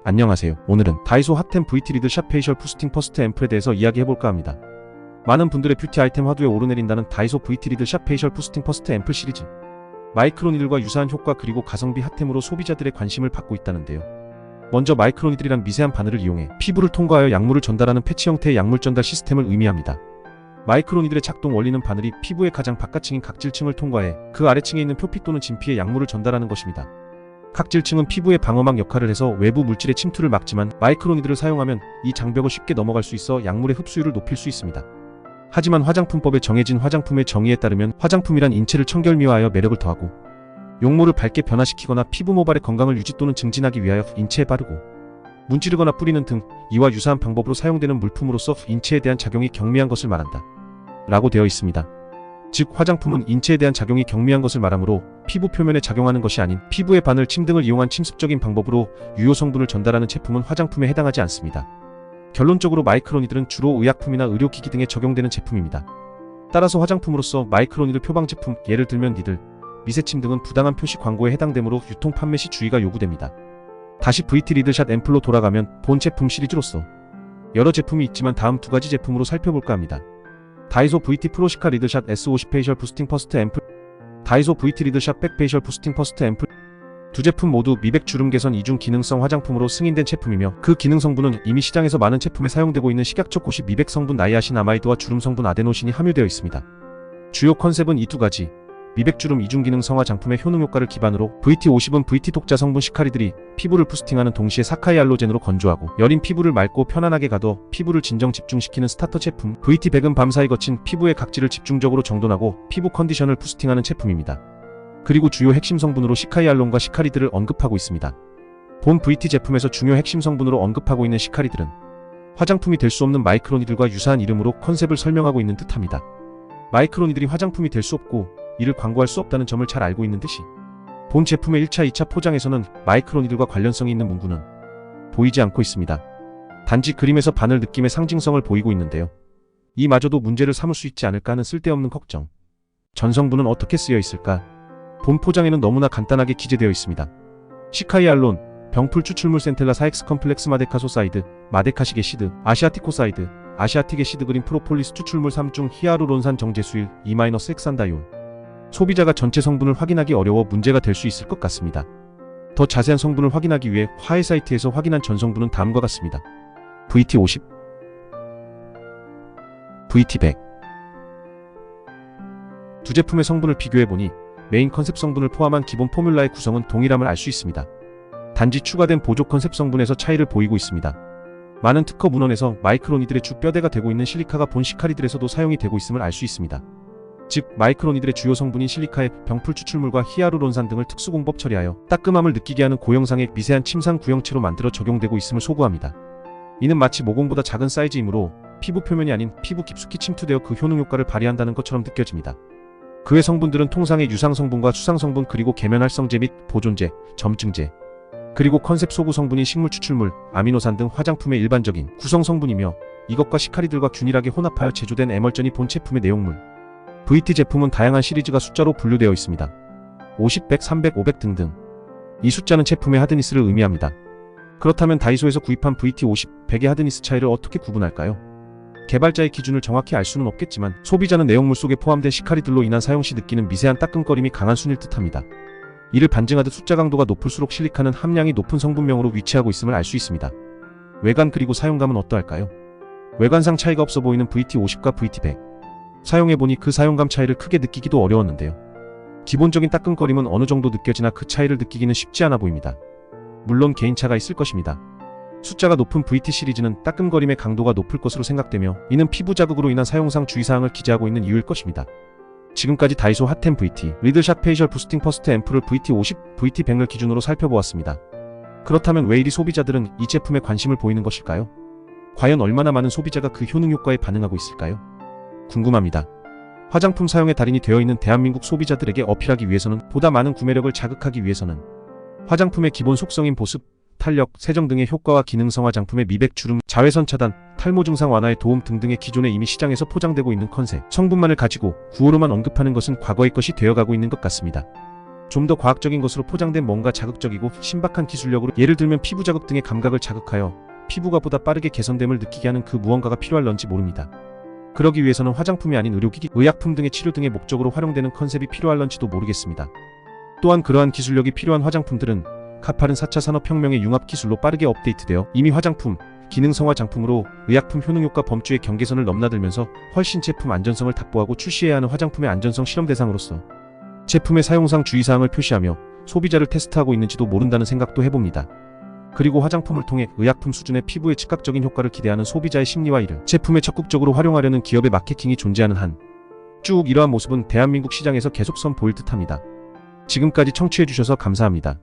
안녕하세요. 오늘은 다이소 핫템 VT 리드샷 페이셜 부스팅 퍼스트 앰플에 대해서 이야기해볼까 합니다. 많은 분들의 뷰티 아이템 화두에 오르내린다는 다이소 VT 리드샷 페이셜 부스팅 퍼스트 앰플 시리즈. 마이크로니들과 유사한 효과 그리고 가성비 핫템으로 소비자들의 관심을 받고 있다는데요. 먼저 마이크로니들이란 미세한 바늘을 이용해 피부를 통과하여 약물을 전달하는 패치 형태의 약물 전달 시스템을 의미합니다. 마이크로니들의 작동 원리는 바늘이 피부의 가장 바깥층인 각질층을 통과해 그 아래층에 있는 표피 또는 진피에 약물을 전달하는 것입니다. 각질층은 피부의 방어막 역할을 해서 외부 물질의 침투를 막지만 마이크로니들을 사용하면 이 장벽을 쉽게 넘어갈 수 있어 약물의 흡수율을 높일 수 있습니다. 하지만 화장품법에 정해진 화장품의 정의에 따르면 화장품이란 인체를 청결미화하여 매력을 더하고 용모를 밝게 변화시키거나 피부 모발의 건강을 유지 또는 증진하기 위하여 인체에 바르고 문지르거나 뿌리는 등 이와 유사한 방법으로 사용되는 물품으로서 인체에 대한 작용이 경미한 것을 말한다 라고 되어 있습니다. 즉 화장품은 인체에 대한 작용이 경미한 것을 말하므로 피부 표면에 작용하는 것이 아닌 피부의 바늘, 침 등을 이용한 침습적인 방법으로 유효 성분을 전달하는 제품은 화장품에 해당하지 않습니다. 결론적으로 마이크로니들은 주로 의약품이나 의료기기 등에 적용되는 제품입니다. 따라서 화장품으로서 마이크로니들 표방 제품, 예를 들면 니들, 미세침 등은 부당한 표시 광고에 해당되므로 유통 판매 시 주의가 요구됩니다. 다시 VT 리드샷 앰플로 돌아가면 본 제품 시리즈로서 여러 제품이 있지만 다음 두 가지 제품으로 살펴볼까 합니다. 다이소 VT 프로시카 리드샷 S50 페이셜 부스팅 퍼스트 앰플, 다이소 VT 리드샷 백 페이셜 부스팅 퍼스트 앰플. 두 제품 모두 미백 주름 개선 이중 기능성 화장품으로 승인된 제품이며 그 기능 성분은 이미 시장에서 많은 제품에 사용되고 있는 식약처 고시 미백 성분 나이아신아마이드와 주름 성분 아데노신이 함유되어 있습니다. 주요 컨셉은 이 두 가지. 미백 주름 이중 기능성 화장품의 효능 효과를 기반으로 VT50은 VT 독자 성분 시카리들이 피부를 부스팅하는 동시에 사카이 알로젠으로 건조하고 여린 피부를 맑고 편안하게 가둬 피부를 진정 집중시키는 스타터 제품, VT100은 밤사이 거친 피부의 각질을 집중적으로 정돈하고 피부 컨디션을 부스팅하는 제품입니다. 그리고 주요 핵심 성분으로 시카이알론과 시카리들을 언급하고 있습니다. 본 VT 제품에서 중요 핵심 성분으로 언급하고 있는 시카리들은 화장품이 될 수 없는 마이크로니들과 유사한 이름으로 컨셉을 설명하고 있는 듯합니다. 마이크로니들이 화장품이 될 수 없고 이를 광고할 수 없다는 점을 잘 알고 있는 듯이 본 제품의 1차, 2차 포장에서는 마이크로니들과 관련성이 있는 문구는 보이지 않고 있습니다. 단지 그림에서 바늘 느낌의 상징성을 보이고 있는데요. 이마저도 문제를 삼을 수 있지 않을까 하는 쓸데없는 걱정. 전성분은 어떻게 쓰여 있을까? 본 포장에는 너무나 간단하게 기재되어 있습니다. 시카이알론, 병풀 추출물 센텔라 사엑스 컴플렉스 마데카소사이드, 마데카시게시드, 아시아티코사이드, 아시아티게시드 그린 프로폴리스 추출물 3중 히아루론산 정제수일, E-헥산다이온. 소비자가 전체 성분을 확인하기 어려워 문제가 될 수 있을 것 같습니다. 더 자세한 성분을 확인하기 위해 화해 사이트에서 확인한 전성분은 다음과 같습니다. VT50, VT100. 두 제품의 성분을 비교해보니 메인 컨셉 성분을 포함한 기본 포뮬라의 구성은 동일함을 알 수 있습니다. 단지 추가된 보조 컨셉 성분에서 차이를 보이고 있습니다. 많은 특허 문헌에서 마이크로니들의 주 뼈대가 되고 있는 실리카가 본 시카리들에서도 사용이 되고 있음을 알 수 있습니다. 즉 마이크로니들의 주요 성분인 실리카의 병풀 추출물과 히아루론산 등을 특수공법 처리하여 따끔함을 느끼게 하는 고형상의 미세한 침상 구형체로 만들어 적용되고 있음을 소구합니다. 이는 마치 모공보다 작은 사이즈이므로 피부 표면이 아닌 피부 깊숙이 침투되어 그 효능 효과를 발휘한다는 것처럼 느껴집니다. 그의 성분들은 통상의 유상 성분과 수상 성분 그리고 계면 활성제 및 보존제, 점증제, 그리고 컨셉 소구 성분인 식물 추출물, 아미노산 등 화장품의 일반적인 구성 성분이며 이것과 시카리들과 균일하게 혼합하여 제조된 에멀전이 본 제품의 내용물. VT 제품은 다양한 시리즈가 숫자로 분류되어 있습니다. 50, 100, 300, 500 등등. 이 숫자는 제품의 하드니스를 의미합니다. 그렇다면 다이소에서 구입한 VT50, 100의 하드니스 차이를 어떻게 구분할까요? 개발자의 기준을 정확히 알 수는 없겠지만 소비자는 내용물 속에 포함된 시카리들로 인한 사용 시 느끼는 미세한 따끔거림이 강한 순일 듯합니다. 이를 반증하듯 숫자 강도가 높을수록 실리카는 함량이 높은 성분명으로 위치하고 있음을 알 수 있습니다. 외관 그리고 사용감은 어떠할까요? 외관상 차이가 없어 보이는 VT50과 VT100. 사용해보니 그 사용감 차이를 크게 느끼기도 어려웠는데요. 기본적인 따끔거림은 어느 정도 느껴지나 그 차이를 느끼기는 쉽지 않아 보입니다. 물론 개인차가 있을 것입니다. 숫자가 높은 VT 시리즈는 따끔거림의 강도가 높을 것으로 생각되며 이는 피부 자극으로 인한 사용상 주의사항을 기재하고 있는 이유일 것입니다. 지금까지 다이소 핫템 VT 리드샷 페이셜 부스팅 퍼스트 앰플을 VT50, VT100을 기준으로 살펴보았습니다. 그렇다면 왜 이리 소비자들은 이 제품에 관심을 보이는 것일까요? 과연 얼마나 많은 소비자가 그 효능 효과에 반응하고 있을까요? 궁금합니다. 화장품 사용의 달인이 되어 있는 대한민국 소비자들에게 어필하기 위해서는 보다 많은 구매력을 자극하기 위해서는 화장품의 기본 속성인 보습, 탄력, 세정 등의 효과와 기능성 화장품의 미백 주름, 자외선 차단, 탈모 증상 완화에 도움 등등의 기존에 이미 시장에서 포장되고 있는 컨셉, 성분만을 가지고 구호로만 언급하는 것은 과거의 것이 되어가고 있는 것 같습니다. 좀 더 과학적인 것으로 포장된 뭔가 자극적이고 신박한 기술력으로, 예를 들면 피부 자극 등의 감각을 자극하여 피부가 보다 빠르게 개선됨을 느끼게 하는 그 무언가가 필요할런지 모릅니다. 그러기 위해서는 화장품이 아닌 의료기기, 의약품 등의 치료 등의 목적으로 활용되는 컨셉이 필요할런지도 모르겠습니다. 또한 그러한 기술력이 필요한 화장품들은 가파른 4차 산업혁명의 융합 기술로 빠르게 업데이트되어 이미 화장품, 기능성화 장품으로 의약품 효능효과 범주의 경계선을 넘나들면서 훨씬 제품 안전성을 확보하고 출시해야 하는 화장품의 안전성 실험 대상으로서 제품의 사용상 주의사항을 표시하며 소비자를 테스트하고 있는지도 모른다는 생각도 해봅니다. 그리고 화장품을 통해 의약품 수준의 피부에 즉각적인 효과를 기대하는 소비자의 심리와 이를 제품에 적극적으로 활용하려는 기업의 마케팅이 존재하는 한 쭉 이러한 모습은 대한민국 시장에서 계속 선보일 듯합니다. 지금까지 청취해주셔서 감사합니다.